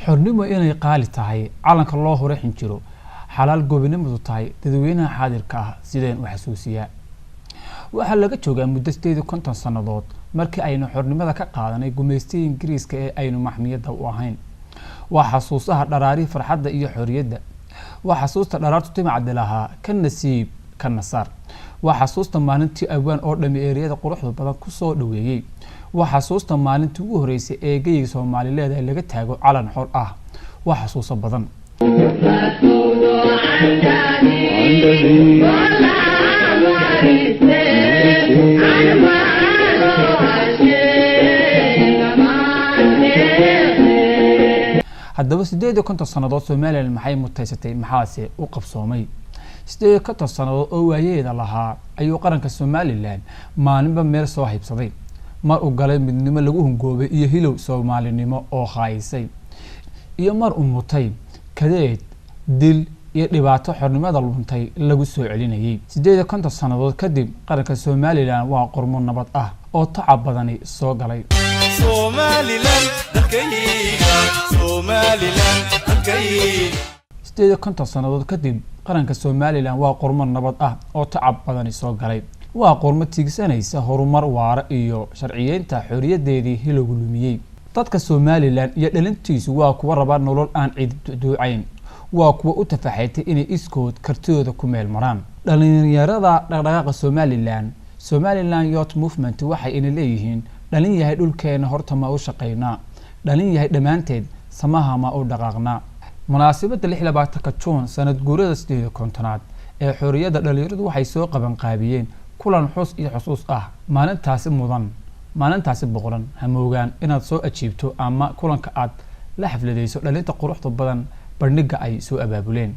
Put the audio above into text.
xornimo inay qaali tahay calanka loo horeexin jiro xalaal goobnimadu tahay dadweynaha xaadirka ah sideen u xasuusiyaa waxa laga joogaa muddo 50 sanadood markii aynu xornimada ka qaadanay gumeystii Ingiriiska ee aynu maxmiyada u ahayn waa xasuusaha dharaari farxadda iyo xorriyadda waa xasuusta dharaartu timacad lahaa kan nasiib kan nasar waa xasuusta maalintii awaan oo dhameeriyada quruxda badan ku soo dhaweeyay waa xasuusta maalintii ugu horeysay ee geeyga Soomaaliyeed ee laga taago calan xor ah waa xasuuso badan haddaba 50 sanadood Soomaaliland maxay mutaysatay maxaase u qabsoomay 50 sanadood oo waayeeda lahaa ayuu qaranka Soomaaliland maalinba meel soo haybsaday mar u galay midnimo lagu hungoobay iyo hilow Soomaalinimo oo haysay iyo mar u mutay kadeed dil iyo dhibaato xornimada luntay lagu soo celinayay 50 sanadood kadib qaranka Soomaaliland waa qormo nabad ah oo tacab badani soo galay Somaliland dalkayga Somaliland dalkayga 50 sanadood kadib qaranka Soomaaliland waa qormo nabad ah oo tacab badani soo galay waa qormo tigsanaysa horumar waara iyo sharciyeynta xorriyadeedii hilowga lumiyay dadka Soomaaliland iyo dhalintiisu waa kuwa raba nolol aan cid duucayn waa kuwa u tafaxaytay inay iskood kartooda ku meel maraan dhalinyarada dhaqdhaqaaqa Somaliland Youth Movement waxay in leeyihiin dhalin yahay dhulkeena horta ma u shaqeynaa dhalin yahay dhamaanteed samaha ma u dhaqaaqnaa munaasabada 26 Juun sanad guurada 50aad ee xorriyada dhalinyaradu waxay soo qaban qaabiyeen kulan xus iyo xusuus ah maalintaasi boqoran hamoogaan inaad soo ajiibto ama kulanka aad la xafladeyso dhalinta quruxda badan bandhiga ay soo abaabuleen